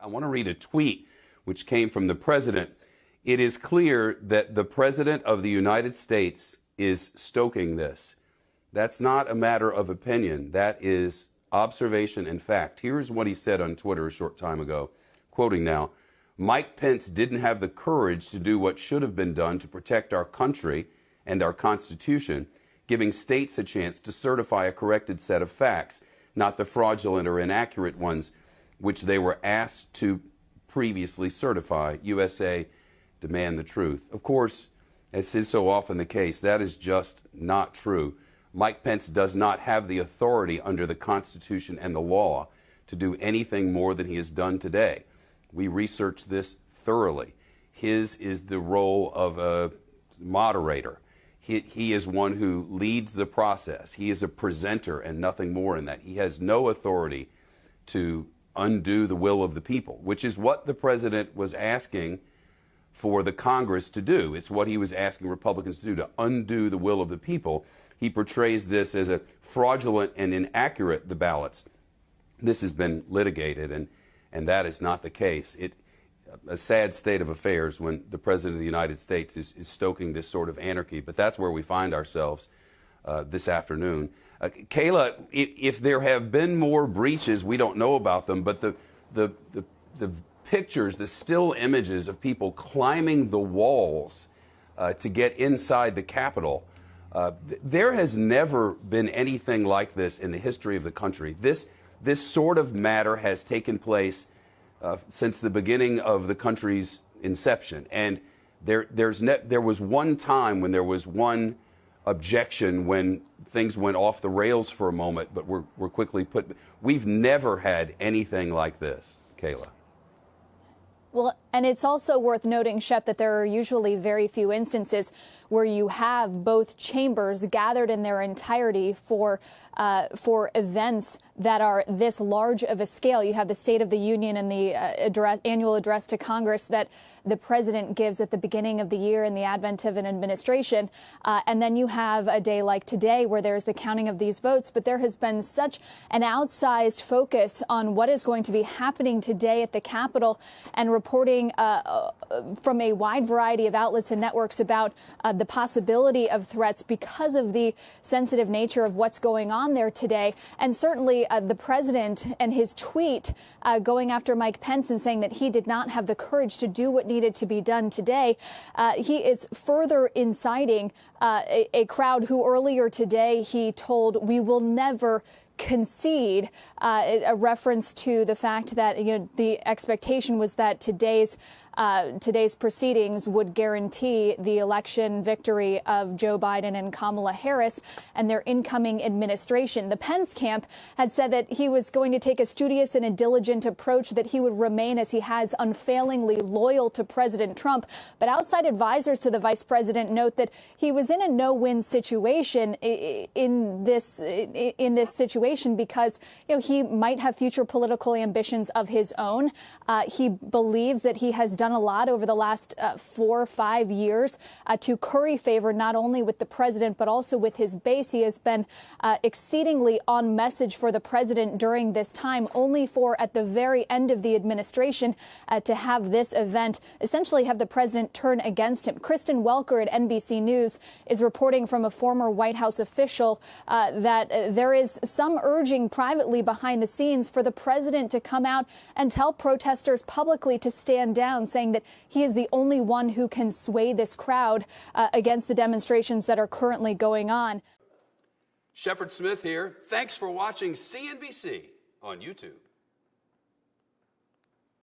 I want to read a tweet which came from the president. It is clear that the president of the United States is stoking this. That's not a matter of opinion. That is observation and fact. Here's what he said on Twitter a short time ago, quoting now, Mike Pence didn't have the courage to do what should have been done to protect our country and our Constitution, giving states a chance to certify a corrected set of facts, not the fraudulent or inaccurate ones which they were asked to previously certify. USA demand the truth. Of course, as is so often the case, that is just not true. Mike Pence does not have the authority under the Constitution and the law to do anything more than he has done today. We researched this thoroughly. His is the role of a moderator. He is one who leads the process. He is a presenter and nothing more in that. He has no authority to undo the will of the people, which is what the president was asking for the Congress to do. It's what he was asking Republicans to do, to undo the will of the people. He portrays this as a fraudulent and inaccurate, the ballots. This has been litigated, and that is not the case. A sad state of affairs when the President of the United States is stoking this sort of anarchy, but that's where we find ourselves this afternoon. Kayla, if there have been more breaches, we don't know about them, but the pictures, the still images of people climbing the walls to get inside the Capitol, there has never been anything like this in the history of the country. This sort of matter has taken place since the beginning of the country's inception, and there was one time when there was one objection when things went off the rails for a moment, but were quickly put. We've never had anything like this, Kayla. Well, and it's also worth noting, Shep, that there are usually very few instances where you have both chambers gathered in their entirety for events that are this large of a scale. You have the State of the Union and the annual address to Congress that the president gives at the beginning of the year in the advent of an administration. And then you have a day like today where there's the counting of these votes. But there has been such an outsized focus on what is going to be happening today at the Capitol, and reporting from a wide variety of outlets and networks about the possibility of threats because of the sensitive nature of what's going on there today. And certainly the president and his tweet going after Mike Pence and saying that he did not have the courage to do what needed to be done today. He is further inciting a crowd who earlier today he told, "We will never concede," a reference to the fact that the expectation was that today's proceedings would guarantee the election victory of Joe Biden and Kamala Harris and their incoming administration. The Pence camp had said that he was going to take a studious and a diligent approach, that he would remain, as he has, unfailingly loyal to President Trump. But outside advisors to the vice president note that he was in a no-win situation in this situation because he might have future political ambitions of his own. He believes that he has done a lot over the last 4 or 5 years to curry favor not only with the president but also with his base. He has been exceedingly on message for the president during this time, only for at the very end of the administration to have this event essentially have the president turn against him. Kristen Welker at NBC News is reporting from a former White House official that there is some urging privately behind the scenes for the president to come out and tell protesters publicly to stand down, saying that he is the only one who can sway this crowd against the demonstrations that are currently going on. Shepard Smith here. Thanks for watching CNBC on YouTube.